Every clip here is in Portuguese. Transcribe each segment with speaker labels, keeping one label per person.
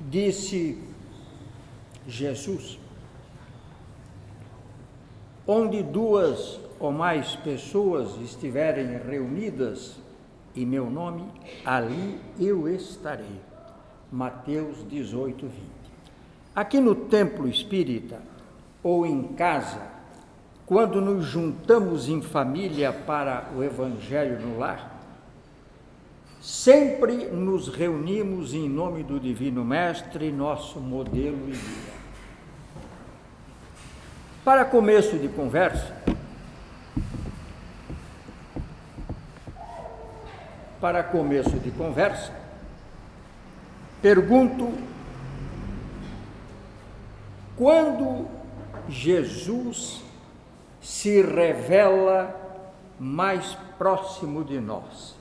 Speaker 1: Disse Jesus: onde duas ou mais pessoas estiverem reunidas em meu nome, ali eu estarei. Mateus 18, 20. Aqui no templo espírita ou em casa, quando nos juntamos em família para o Evangelho no lar, sempre nos reunimos em nome do Divino Mestre, nosso modelo e guia. Para começo de conversa, pergunto: quando Jesus se revela mais próximo de nós?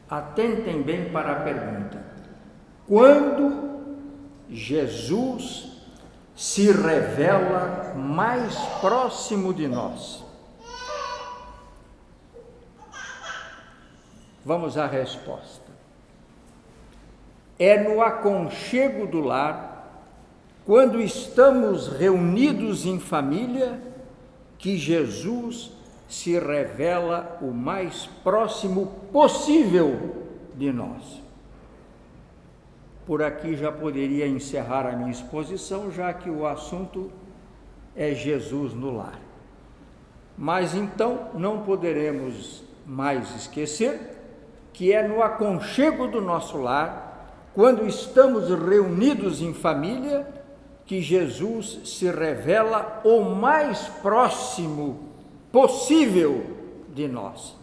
Speaker 1: Atentem bem para a pergunta. Quando Jesus se revela mais próximo de nós? Vamos à resposta. É no aconchego do lar, quando estamos reunidos em família, que Jesus se revela o mais próximo possível de nós. Por aqui já poderia encerrar a minha exposição, já que o assunto é Jesus no lar. Mas então não poderemos mais esquecer que é no aconchego do nosso lar, quando estamos reunidos em família, que Jesus se revela o mais próximo possível de nós.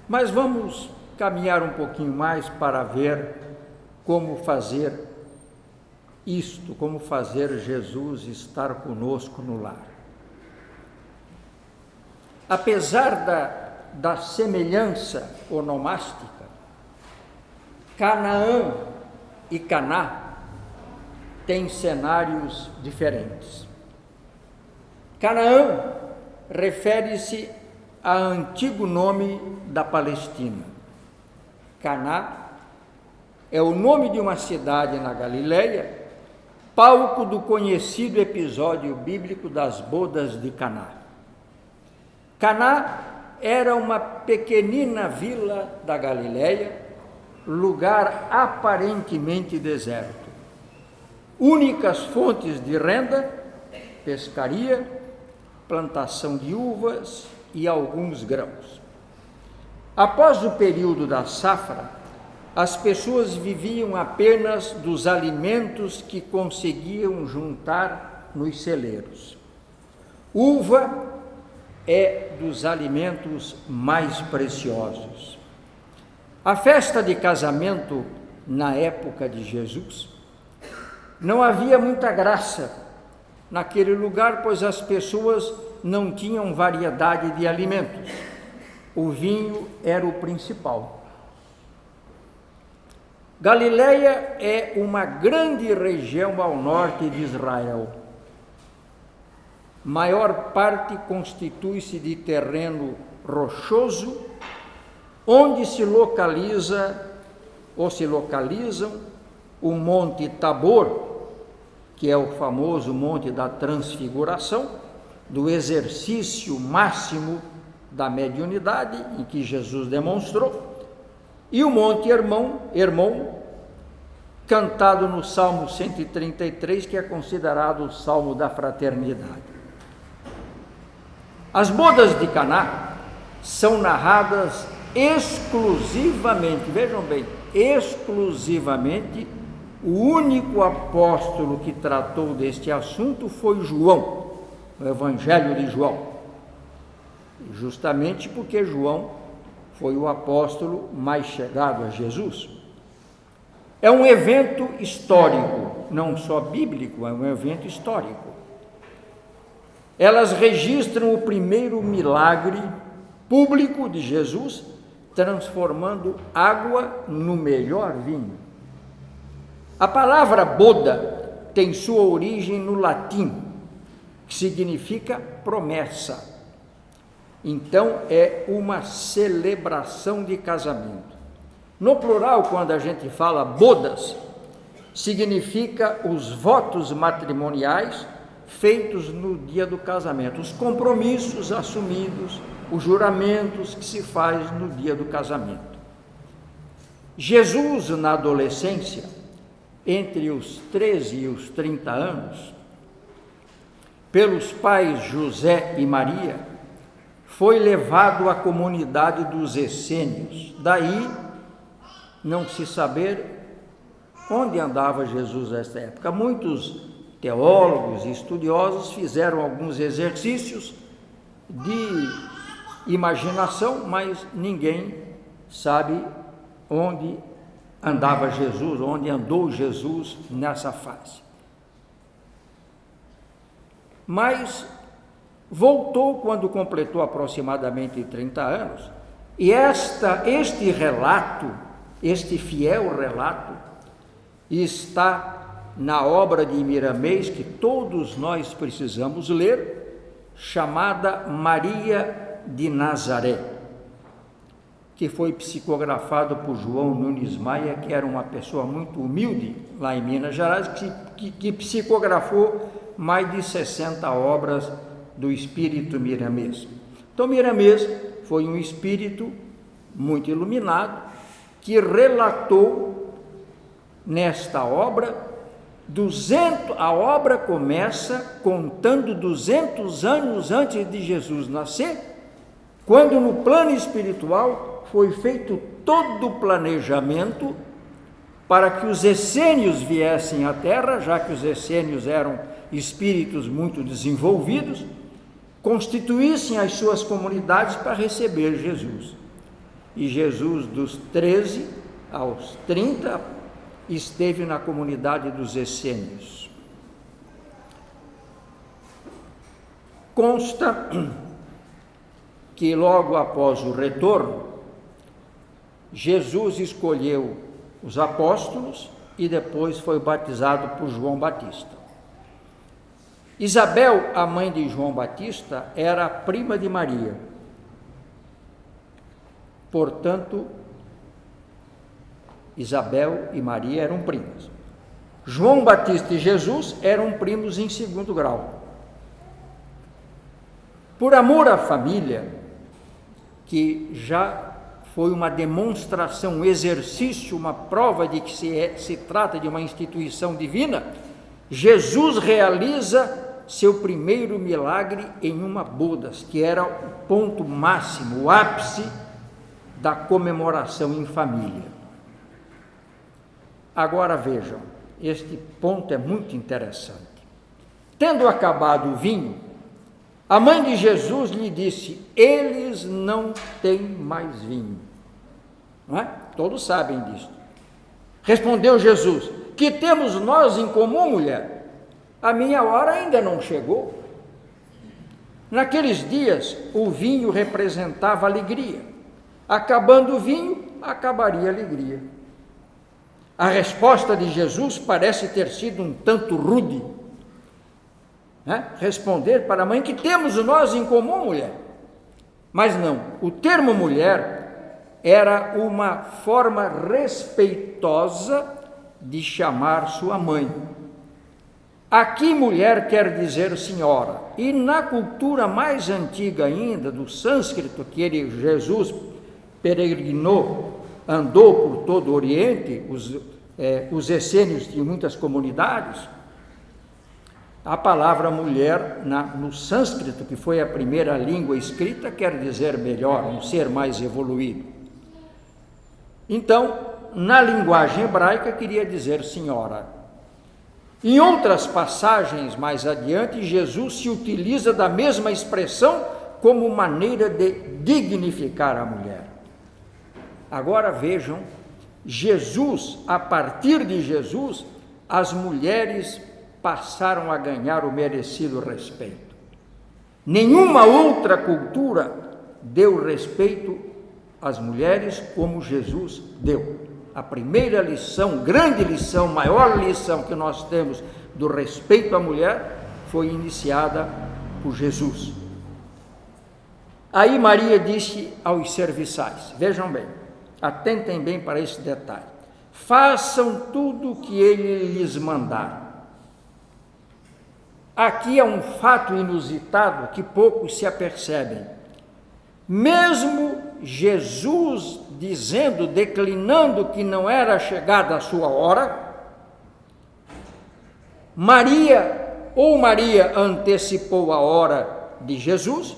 Speaker 1: Mas vamos caminhar um pouquinho mais para ver como fazer isto, como fazer Jesus estar conosco no lar. Apesar da semelhança onomástica, Canaã e Caná têm cenários diferentes. Canaã refere-se a antigo nome da Palestina. Caná é o nome de uma cidade na Galileia, palco do conhecido episódio bíblico das bodas de Caná. Caná era uma pequenina vila da Galileia, lugar aparentemente deserto. Únicas fontes de renda: pescaria, plantação de uvas e alguns grãos. Após o período da safra, as pessoas viviam apenas dos alimentos que conseguiam juntar nos celeiros. Uva é dos alimentos mais preciosos. A festa de casamento na época de Jesus não havia muita graça naquele lugar, pois as pessoas não tinham variedade de alimentos. O vinho era o principal. Galileia é uma grande região ao norte de Israel. Maior parte constitui-se de terreno rochoso, onde se localizam o Monte Tabor, que é o famoso Monte da Transfiguração, do exercício máximo da mediunidade, em que Jesus demonstrou, e o Monte Hermon, cantado no Salmo 133, que é considerado o Salmo da Fraternidade. As bodas de Caná são narradas exclusivamente, vejam bem, exclusivamente, o único apóstolo que tratou deste assunto foi João, no Evangelho de João, justamente porque João foi o apóstolo mais chegado a Jesus. É um evento histórico, não só bíblico, é um evento histórico. Elas registram o primeiro milagre público de Jesus, transformando água no melhor vinho. A palavra boda tem sua origem no latim, que significa promessa. Então é uma celebração de casamento. No plural, quando a gente fala bodas, significa os votos matrimoniais feitos no dia do casamento, os compromissos assumidos, os juramentos que se faz no dia do casamento. Jesus, na adolescência, entre os 13 e os 30 anos, pelos pais José e Maria, foi levado à comunidade dos essênios. Daí não se saber onde andava Jesus nessa época. Muitos teólogos e estudiosos fizeram alguns exercícios de imaginação, mas ninguém sabe onde andava Jesus, onde andou Jesus nessa fase. Mas voltou quando completou aproximadamente 30 anos, e este relato, este fiel relato, está na obra de Miramês, que todos nós precisamos ler, chamada Maria de Nazaré, que foi psicografado por João Nunes Maia, que era uma pessoa muito humilde lá em Minas Gerais, que psicografou mais de 60 obras do espírito Miramês. Então Miramês foi um espírito muito iluminado que relatou nesta obra a obra começa contando 200 anos antes de Jesus nascer, quando no plano espiritual foi feito todo o planejamento para que os essênios viessem à Terra, já que os essênios eram espíritos muito desenvolvidos, constituíssem as suas comunidades para receber Jesus. E Jesus, dos 13 aos 30, esteve na comunidade dos essênios. Consta que logo após o retorno, Jesus escolheu os apóstolos e depois foi batizado por João Batista. Isabel, a mãe de João Batista, era prima de Maria. Portanto, Isabel e Maria eram primas. João Batista e Jesus eram primos em segundo grau. Por amor à família, que já foi uma demonstração, um exercício, uma prova de que se trata de uma instituição divina, Jesus realiza seu primeiro milagre em uma bodas, que era o ponto máximo, o ápice da comemoração em família. Agora vejam, este ponto é muito interessante. Tendo acabado o vinho, a mãe de Jesus lhe disse: eles não têm mais vinho. Não é? Todos sabem disso. Respondeu Jesus: que temos nós em comum, mulher? A minha hora ainda não chegou. Naqueles dias, o vinho representava alegria. Acabando o vinho, acabaria a alegria. A resposta de Jesus parece ter sido um tanto rude. Responder para a mãe: que temos nós em comum, mulher? Mas não, o termo mulher era uma forma respeitosa de chamar sua mãe. Aqui mulher quer dizer senhora, e na cultura mais antiga ainda, do sânscrito, que Jesus peregrinou, andou por todo o Oriente, os essênios tinham muitas comunidades. A palavra mulher, no sânscrito, que foi a primeira língua escrita, quer dizer melhor, um ser mais evoluído. Então, na linguagem hebraica, queria dizer senhora. Em outras passagens mais adiante, Jesus se utiliza da mesma expressão como maneira de dignificar a mulher. Agora vejam, Jesus, a partir de Jesus, as mulheres passaram a ganhar o merecido respeito. Nenhuma outra cultura deu respeito às mulheres como Jesus deu. A primeira lição, grande lição, maior lição que nós temos do respeito à mulher foi iniciada por Jesus. Aí Maria disse aos serviçais, vejam bem, atentem bem para esse detalhe: façam tudo o que ele lhes mandar. Aqui é um fato inusitado que poucos se apercebem. Mesmo Jesus dizendo, declinando que não era chegada a sua hora, Maria antecipou a hora de Jesus,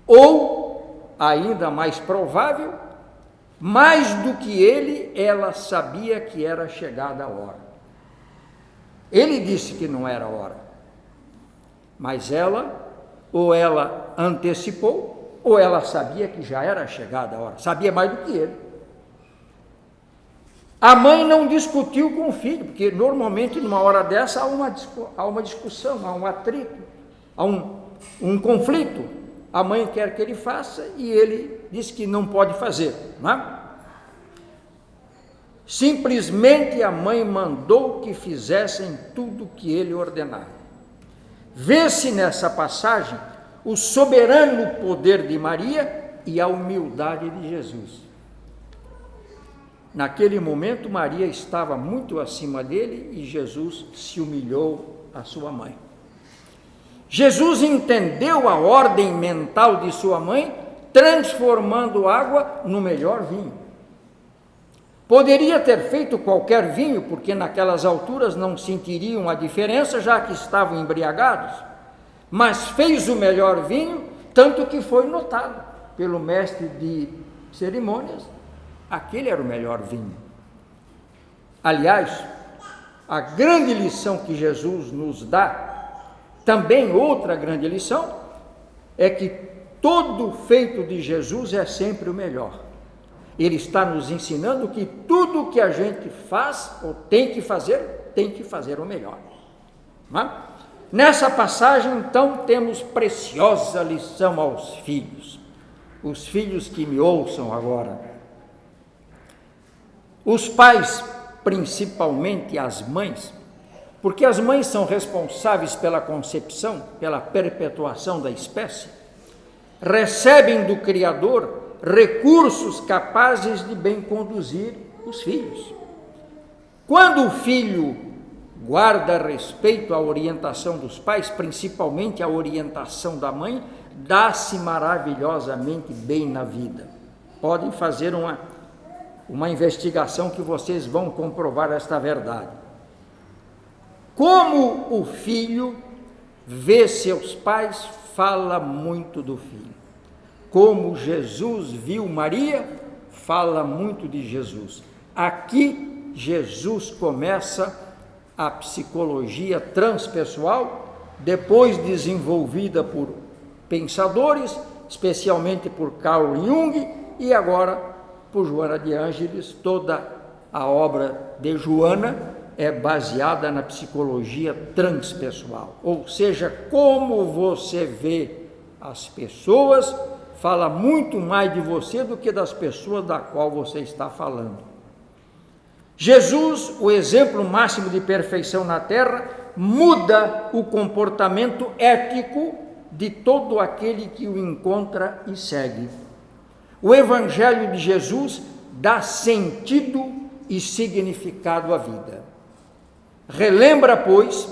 Speaker 1: ou, ainda mais provável, mais do que ele, ela sabia que era chegada a hora. Ele disse que não era hora, mas ela antecipou, ou ela sabia que já era chegada a hora, sabia mais do que ele. A mãe não discutiu com o filho, porque normalmente numa hora dessa há uma discussão, há um atrito, há um conflito. A mãe quer que ele faça e ele diz que não pode fazer, não é? Simplesmente a mãe mandou que fizessem tudo o que ele ordenava. Vê-se nessa passagem o soberano poder de Maria e a humildade de Jesus. Naquele momento, Maria estava muito acima dele e Jesus se humilhou à sua mãe. Jesus entendeu a ordem mental de sua mãe, transformando água no melhor vinho. Poderia ter feito qualquer vinho, porque naquelas alturas não sentiriam a diferença, já que estavam embriagados, mas fez o melhor vinho, tanto que foi notado pelo mestre de cerimônias. Aquele era o melhor vinho. Aliás, a grande lição que Jesus nos dá, também outra grande lição, é que todo feito de Jesus é sempre o melhor. Ele está nos ensinando que tudo que a gente faz ou tem que fazer o melhor. Não é? Nessa passagem, então, temos preciosa lição aos filhos. Os filhos que me ouçam agora. Os pais, principalmente as mães, porque as mães são responsáveis pela concepção, pela perpetuação da espécie, recebem do Criador recursos capazes de bem conduzir os filhos. Quando o filho guarda respeito à orientação dos pais, principalmente à orientação da mãe, dá-se maravilhosamente bem na vida. Podem fazer uma investigação que vocês vão comprovar esta verdade. Como o filho vê seus pais, fala muito do filho. Como Jesus viu Maria, fala muito de Jesus. Aqui, Jesus começa a psicologia transpessoal, depois desenvolvida por pensadores, especialmente por Carl Jung, e agora por Joana de Ângeles. Toda a obra de Joana é baseada na psicologia transpessoal, ou seja, como você vê as pessoas, fala muito mais de você do que das pessoas da qual você está falando. Jesus, o exemplo máximo de perfeição na terra, muda o comportamento ético de todo aquele que o encontra e segue. O Evangelho de Jesus dá sentido e significado à vida. Relembra, pois,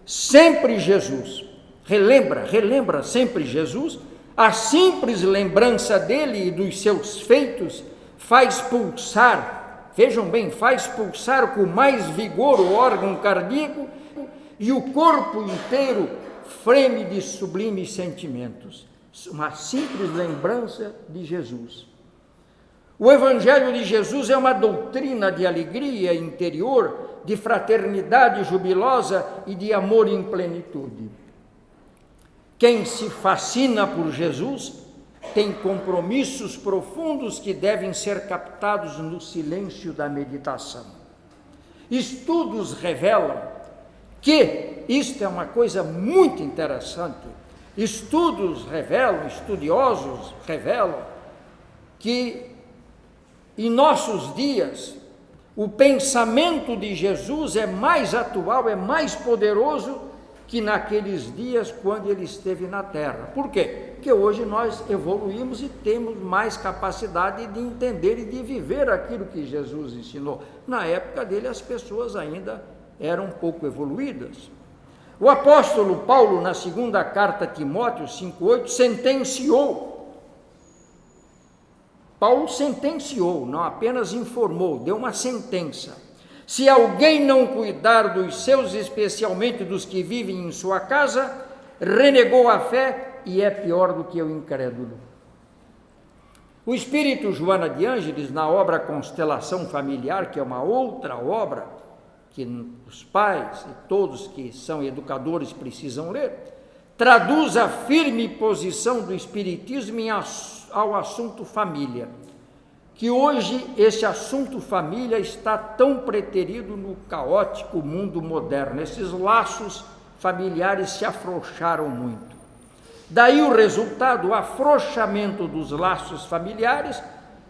Speaker 1: sempre Jesus. Relembra sempre Jesus. A simples lembrança dele e dos seus feitos faz pulsar, vejam bem, faz pulsar com mais vigor o órgão cardíaco e o corpo inteiro freme de sublimes sentimentos. Uma simples lembrança de Jesus. O Evangelho de Jesus é uma doutrina de alegria interior, de fraternidade jubilosa e de amor em plenitude. Quem se fascina por Jesus tem compromissos profundos que devem ser captados no silêncio da meditação. Estudos revelam que, isto é uma coisa muito interessante, estudiosos revelam que em nossos dias o pensamento de Jesus é mais atual, é mais poderoso que naqueles dias quando ele esteve na terra. Por quê? porque hoje nós evoluímos e temos mais capacidade de entender e de viver aquilo que Jesus ensinou. Na época dele, as pessoas ainda eram um pouco evoluídas. O apóstolo Paulo, na segunda carta a Timóteo 5,8, sentenciou. Paulo sentenciou, não apenas informou, deu uma sentença. Se alguém não cuidar dos seus, especialmente dos que vivem em sua casa, renegou a fé e é pior do que o incrédulo. O espírito Joana de Ângeles, na obra Constelação Familiar, que é uma outra obra que os pais e todos que são educadores precisam ler, traduz a firme posição do espiritismo ao assunto família, que hoje esse assunto família está tão preterido no caótico mundo moderno. Esses laços familiares se afrouxaram muito. Daí o resultado, o afrouxamento dos laços familiares,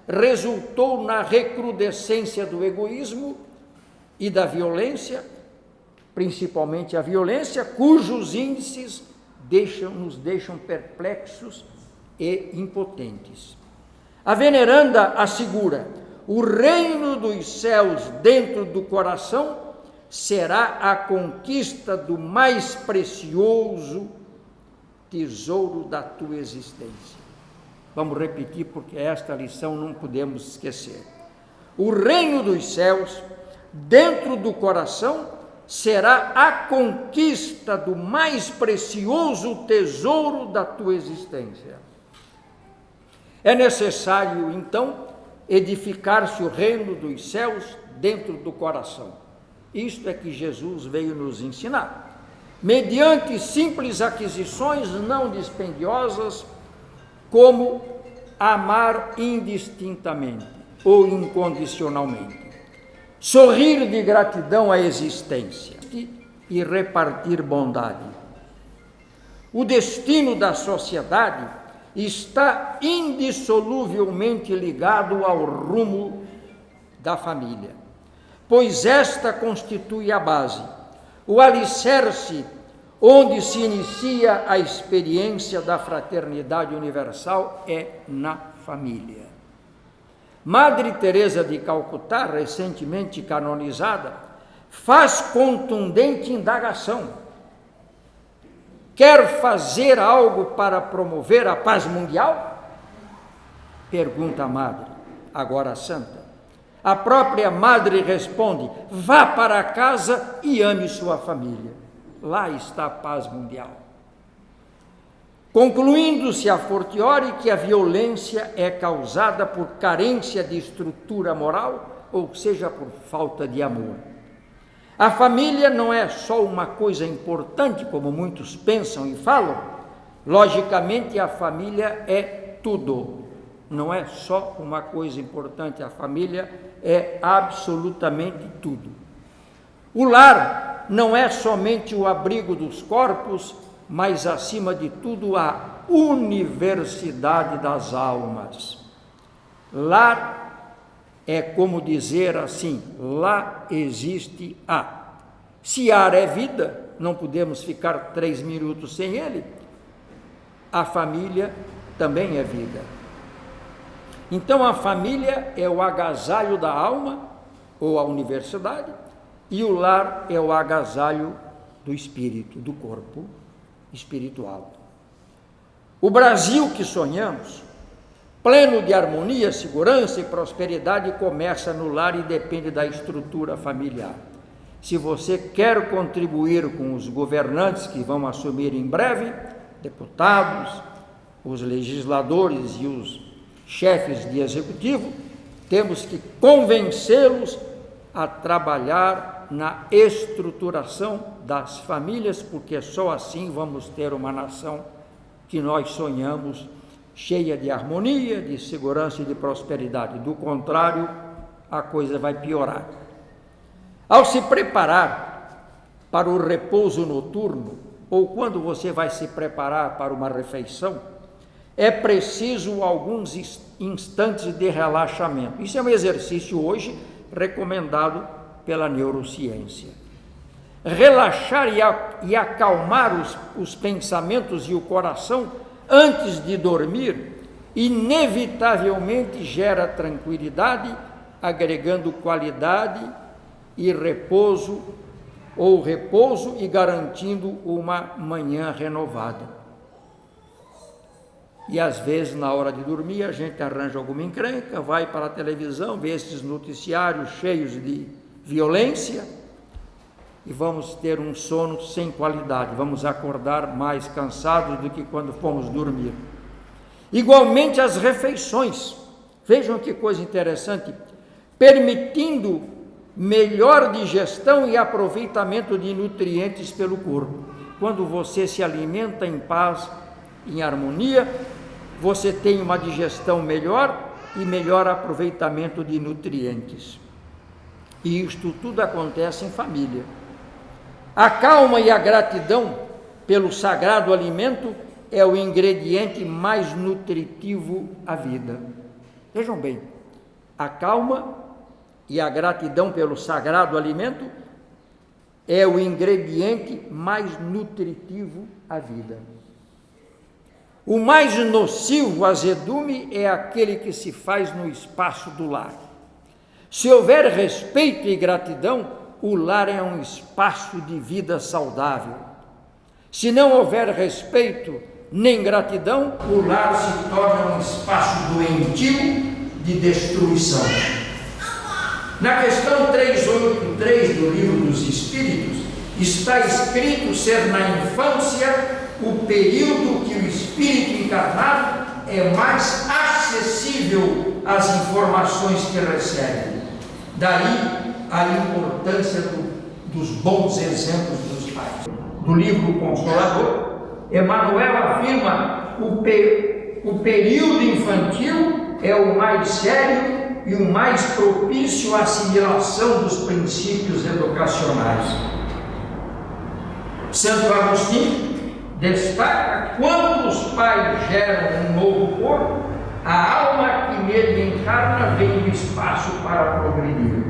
Speaker 1: resultou na recrudescência do egoísmo e da violência, principalmente a violência, cujos índices nos deixam perplexos e impotentes. A veneranda assegura: o reino dos céus dentro do coração será a conquista do mais precioso tesouro da tua existência. Vamos repetir, porque esta lição não podemos esquecer. O reino dos céus dentro do coração será a conquista do mais precioso tesouro da tua existência. É necessário, então, edificar-se o reino dos céus dentro do coração. Isto é que Jesus veio nos ensinar, mediante simples aquisições não dispendiosas, como amar indistintamente ou incondicionalmente, sorrir de gratidão à existência e repartir bondade. O destino da sociedade está indissoluvelmente ligado ao rumo da família, pois esta constitui a base, o alicerce onde se inicia a experiência da fraternidade universal é na família. Madre Teresa de Calcutá, recentemente canonizada, faz contundente indagação: quer fazer algo para promover a paz mundial? Pergunta a madre, agora santa. A própria madre responde: vá para casa e ame sua família. Lá está a paz mundial. Concluindo-se a fortiori que a violência é causada por carência de estrutura moral, ou seja, por falta de amor. A família não é só uma coisa importante, como muitos pensam e falam. Logicamente, a família é tudo. Não é só uma coisa importante, a família é absolutamente tudo. O lar não é somente o abrigo dos corpos, mas, acima de tudo, a universidade das almas. Lar é como dizer assim: lá existe ar. Se ar é vida, não podemos ficar 3 minutos sem ele. A família também é vida. Então a família é o agasalho da alma, ou a universidade, e o lar é o agasalho do espírito, do corpo espiritual. O Brasil que sonhamos, pleno de harmonia, segurança e prosperidade, começa no lar e depende da estrutura familiar. Se você quer contribuir com os governantes que vão assumir em breve, deputados, os legisladores e os chefes de executivo, temos que convencê-los a trabalhar na estruturação das famílias, porque só assim vamos ter uma nação que nós sonhamos, cheia de harmonia, de segurança e de prosperidade. Do contrário, a coisa vai piorar. Ao se preparar para o repouso noturno, ou quando você vai se preparar para uma refeição, é preciso alguns instantes de relaxamento. Isso é um exercício hoje recomendado pela neurociência. Relaxar e acalmar os pensamentos e o coração antes de dormir, inevitavelmente gera tranquilidade, agregando qualidade e repouso e garantindo uma manhã renovada. E às vezes, na hora de dormir, a gente arranja alguma encrenca, vai para a televisão, vê esses noticiários cheios de violência, e vamos ter um sono sem qualidade, vamos acordar mais cansados do que quando fomos dormir. Igualmente as refeições, vejam que coisa interessante, permitindo melhor digestão e aproveitamento de nutrientes pelo corpo. Quando você se alimenta em paz, em harmonia, você tem uma digestão melhor e melhor aproveitamento de nutrientes. E isto tudo acontece em família. A calma e a gratidão pelo sagrado alimento é o ingrediente mais nutritivo à vida. Vejam bem, a calma e a gratidão pelo sagrado alimento é o ingrediente mais nutritivo à vida. O mais nocivo azedume é aquele que se faz no espaço do lar. Se houver respeito e gratidão, o lar é um espaço de vida saudável. Se não houver respeito nem gratidão, o lar se torna um espaço doentio de destruição. Na questão 383 do Livro dos Espíritos, está escrito ser na infância o período que o espírito encarnado é mais acessível às informações que recebe. Daí a importância dos bons exemplos dos pais. Do livro Consolador, Emmanuel afirma que o período infantil é o mais sério e o mais propício à assimilação dos princípios educacionais. Santo Agostinho destaca: quando os pais geram um novo corpo, a alma que nele encarna vem do espaço para progredir.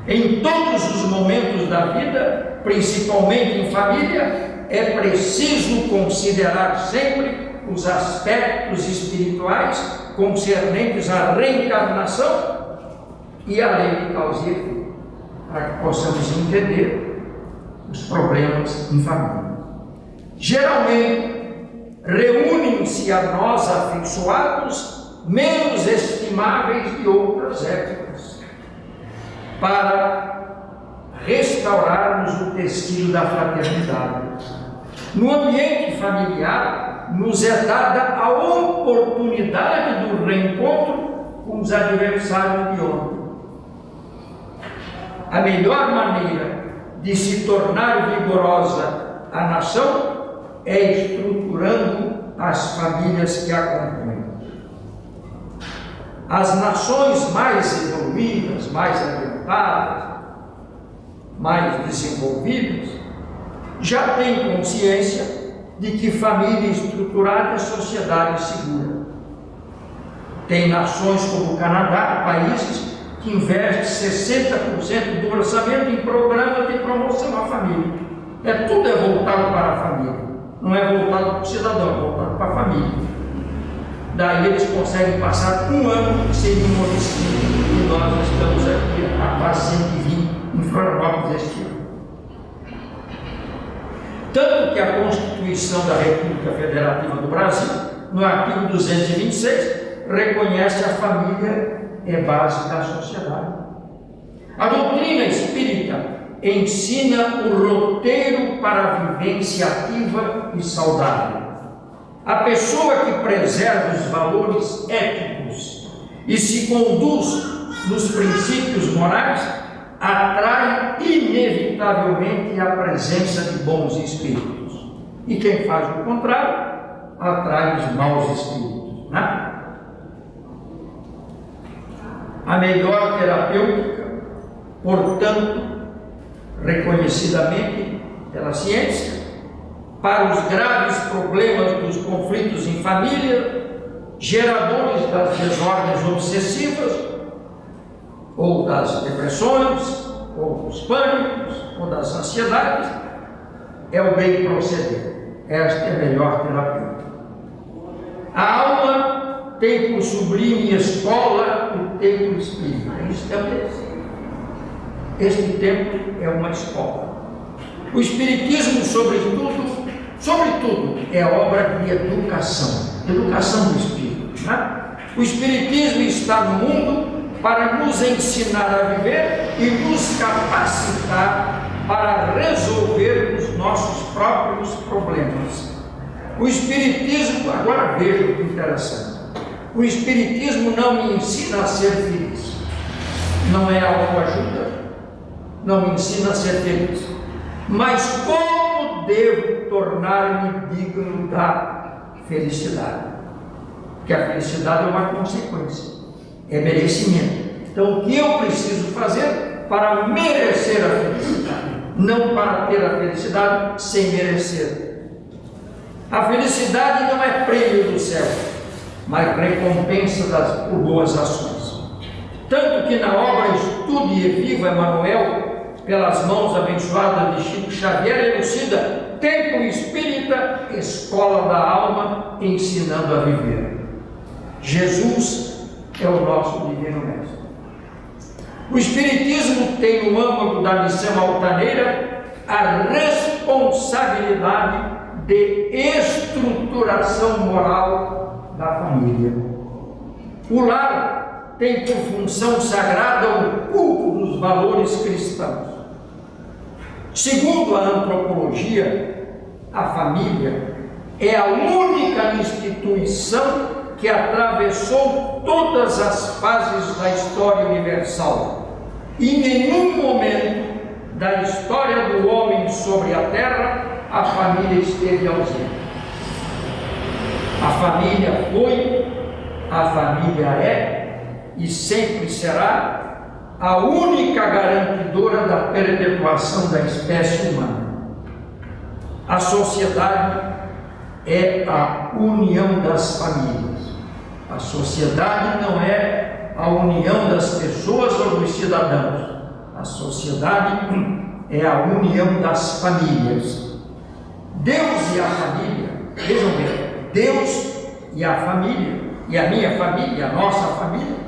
Speaker 1: Em todos os momentos da vida, principalmente em família, é preciso considerar sempre os aspectos espirituais concernentes à reencarnação e à lei de causa e efeito, para que possamos entender os problemas em família. Geralmente, reúnem-se a nós afeiçoados menos estimáveis de outras épocas, para restaurarmos o tecido da fraternidade. No ambiente familiar, nos é dada a oportunidade do reencontro com os adversários de ontem. A melhor maneira de se tornar vigorosa a nação é estruturando as famílias que a compõem. As nações mais evoluídas, mais adiantadas, mais desenvolvidas, já têm consciência de que família estruturada é sociedade segura. Tem nações como o Canadá, países que investem 60% do orçamento em programas de promoção à família. Tudo é voltado para a família, não é voltado para o cidadão, é voltado para a família. Daí eles conseguem passar um ano sem nenhuma visita, e nós estamos aqui a quase 120 em Florianópolis este ano. Tanto que a Constituição da República Federativa do Brasil, no artigo 226, reconhece a família é base da sociedade. A doutrina espírita ensina o roteiro para a vivência ativa e saudável. A pessoa que preserva os valores éticos e se conduz nos princípios morais atrai inevitavelmente a presença de bons espíritos. E quem faz o contrário, atrai os maus espíritos, né? A melhor terapêutica, portanto, reconhecidamente pela ciência, para os graves problemas dos conflitos em família, geradores das desordens obsessivas, ou das depressões, ou dos pânicos, ou das ansiedades, é o bem proceder. Esta é a melhor terapia. A alma tem por sublime escola o templo espírita. Isso é este templo é uma escola. O Espiritismo, sobretudo, é obra de educação do espírito, né? O Espiritismo está no mundo para nos ensinar a viver e nos capacitar para resolver os nossos próprios problemas. O Espiritismo, agora veja o que interessante, o Espiritismo não me ensina a ser feliz, não é autoajuda, não me ensina a ser feliz, mas como devo tornar-me digno da felicidade, porque a felicidade é uma consequência, é merecimento. Então, o que eu preciso fazer para merecer a felicidade, não para ter a felicidade sem merecer. A felicidade não é prêmio do céu, mas recompensa por boas ações. Tanto que na obra Estude e Viva Emmanuel, pelas mãos abençoadas de Chico Xavier, elucida Templo Espírita, Escola da Alma, ensinando a viver. Jesus é o nosso Divino Mestre. O Espiritismo tem no âmago da missão altaneira a responsabilidade de estruturação moral da família. O lar tem por função sagrada o culto dos valores cristãos. Segundo a antropologia, a família é a única instituição que atravessou todas as fases da história universal. Em nenhum momento da história do homem sobre a terra a família esteve ausente. A família foi, a família é e sempre será a única garantidora da perpetuação da espécie humana. A sociedade é a união das famílias. A sociedade não é a união das pessoas ou dos cidadãos. A sociedade é a união das famílias. Deus e a família, vejam bem, Deus e a família, e a minha família, a nossa família,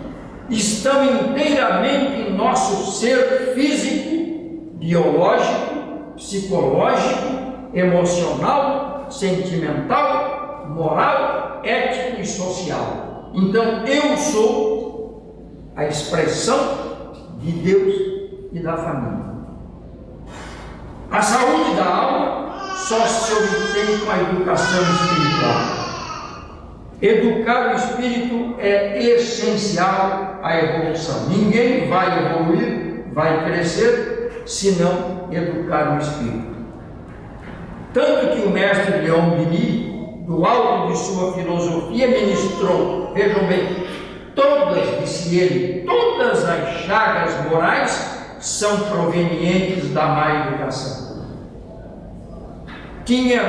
Speaker 1: estão inteiramente em nosso ser físico, biológico, psicológico, emocional, sentimental, moral, ético e social. Então eu sou a expressão de Deus e da família. A saúde da alma só se obtém com a educação espiritual. Educar o espírito é essencial à evolução. Ninguém vai evoluir, vai crescer, se não educar o espírito. Tanto que o mestre Leon Denis, do alto de sua filosofia, ministrou, vejam bem, disse ele, todas as chagas morais são provenientes da má educação. Tinha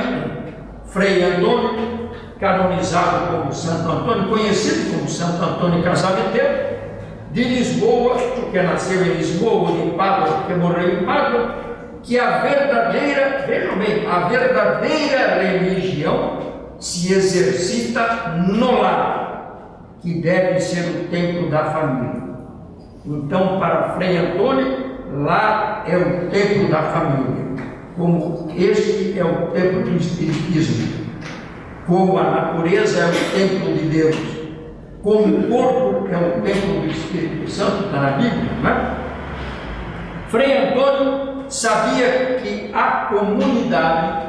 Speaker 1: Frei Antônio, canonizado como Santo Antônio, conhecido como Santo Antônio Casamenteiro, de Lisboa, porque nasceu em Lisboa, ou de Pádua, porque morreu em Pádua, que a verdadeira, vejam bem, a verdadeira religião se exercita no lar, que deve ser o templo da família. Então, para Frei Antônio, lá é o templo da família, como este é o templo do Espiritismo, como a natureza é o templo de Deus, como o corpo é o templo do Espírito Santo, está na Bíblia, não é? Frei Antônio sabia que a comunidade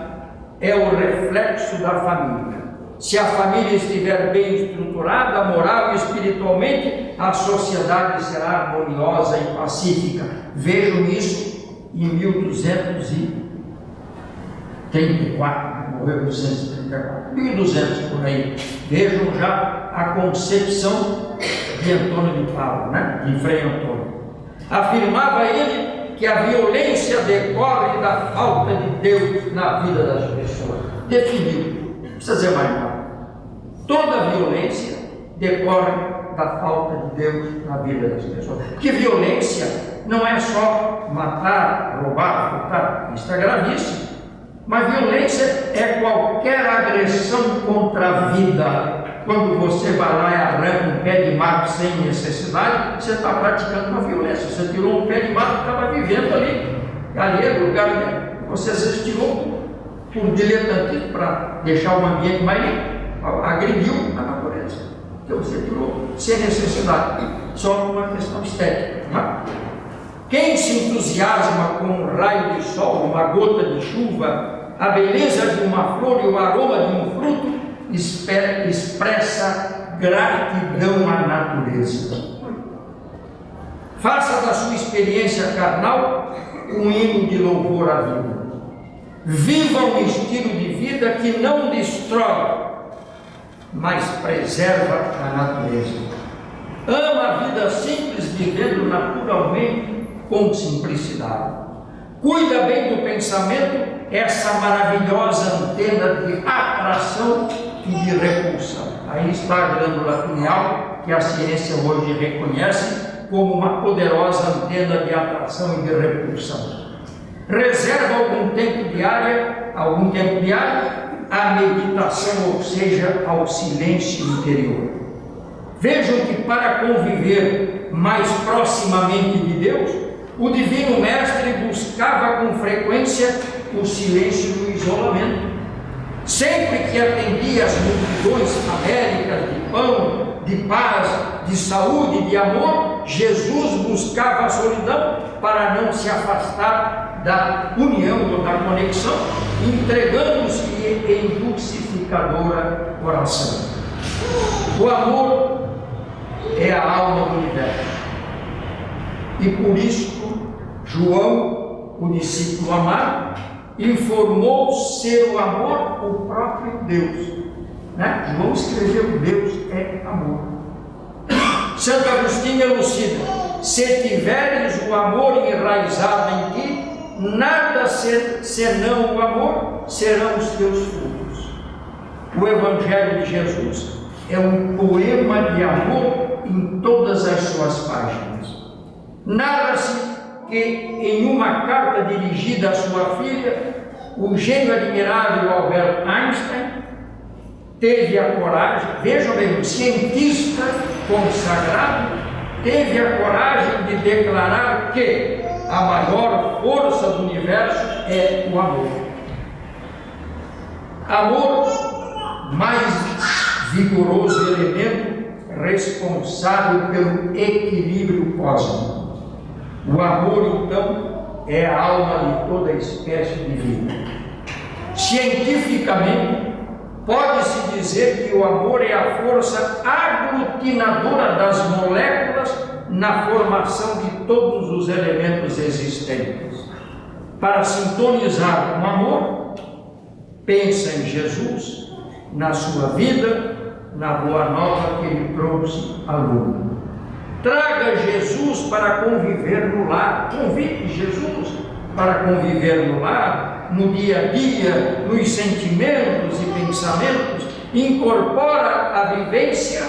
Speaker 1: é o reflexo da família. Se a família estiver bem estruturada, moral e espiritualmente, a sociedade será harmoniosa e pacífica. Vejam isso em 1234, morreu 234, 1200 por aí. Vejam já a concepção de Antônio de Pádua, né? De Frei Antônio. Afirmava ele que a violência decorre da falta de Deus na vida das pessoas. Definiu, não precisa dizer mais nada. Toda violência decorre da falta de Deus na vida das pessoas. Porque violência não é só matar, roubar, furtar, isso é gravíssimo. Mas violência é qualquer agressão contra a vida, quando você vai lá e arranca um pé de mato sem necessidade, você está praticando uma violência. Você tirou um pé de mato que estava vivendo ali, galheiro, lugar dele. Você às vezes tirou por diletantismo para deixar o ambiente mais limpo, agrediu a natureza. Então você tirou sem necessidade, só por uma questão estética. Tá? Quem se entusiasma com um raio de sol, uma gota de chuva, a beleza de uma flor e o aroma de um fruto, expressa gratidão à natureza. Faça da sua experiência carnal um hino de louvor à vida. Viva um estilo de vida que não destrói, mas preserva a natureza. Ama a vida simples, vivendo naturalmente com simplicidade. Cuida bem do pensamento, essa maravilhosa antena de atração e de repulsão. Aí está a glândula pineal, que a ciência hoje reconhece como uma poderosa antena de atração e de repulsão. Reserva algum tempo diário à meditação, ou seja, ao silêncio interior. Vejam que para conviver mais proximamente de Deus, o Divino Mestre buscava com frequência o silêncio e o isolamento. Sempre que atendia as multidões faméricas de pão, de paz, de saúde, de amor, Jesus buscava a solidão para não se afastar da união ou da conexão, entregando-se em dulcificadora oração. O amor é a alma do universo. E por isso, João, o discípulo amado, informou ser o amor o próprio Deus. João escreveu: Deus é amor. Santo Agostinho elucida: se tiveres o amor enraizado em ti, nada senão o amor serão os teus frutos. O Evangelho de Jesus é um poema de amor em todas as suas páginas. Narra-se que em uma carta dirigida à sua filha, o gênio admirável Albert Einstein teve a coragem, vejam bem, um cientista consagrado, teve a coragem de declarar que a maior força do universo é o amor. Amor, mais vigoroso elemento responsável pelo equilíbrio cósmico. O amor, então, é a alma de toda espécie de vida. Cientificamente, pode-se dizer que o amor é a força aglutinadora das moléculas na formação de todos os elementos existentes. Para sintonizar com o amor, pensa em Jesus, na sua vida, na boa nova que ele trouxe à luz. Traga Jesus para conviver no lar. Convide Jesus para conviver no lar, no dia a dia, nos sentimentos e pensamentos. Incorpora a vivência,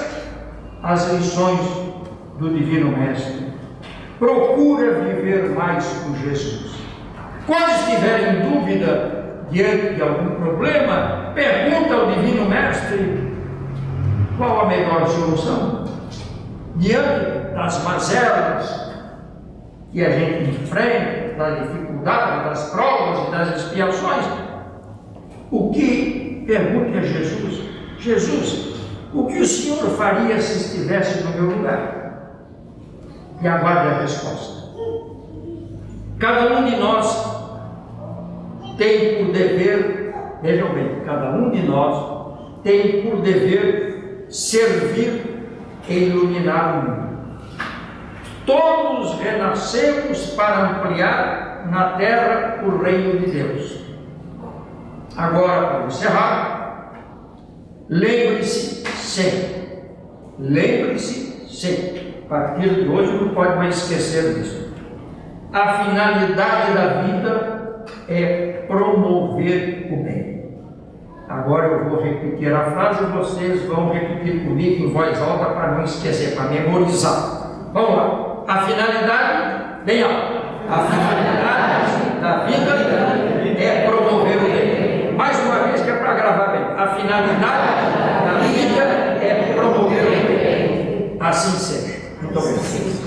Speaker 1: as lições do Divino Mestre. Procura viver mais com Jesus. Quando estiver em dúvida diante de algum problema, pergunta ao Divino Mestre qual a melhor solução. Diante das mazelas que a gente enfrenta, da dificuldade, das provas e das expiações, pergunte a Jesus: Jesus, o que o Senhor faria se estivesse no meu lugar? E aguarde a resposta. Cada um de nós tem por dever, vejam bem, cada um de nós tem por dever servir e iluminar o mundo. Todos renascemos para ampliar na terra o reino de Deus. Agora, para encerrar, lembre-se sempre, a partir de hoje não pode mais esquecer disso. A finalidade da vida é promover o bem. Agora eu vou repetir a frase e vocês vão repetir comigo em voz alta para não esquecer, para memorizar. Vamos lá. A finalidade, bem alto. A finalidade da vida é promover o bem. Mais uma vez que é para gravar bem. A finalidade da vida é
Speaker 2: Então,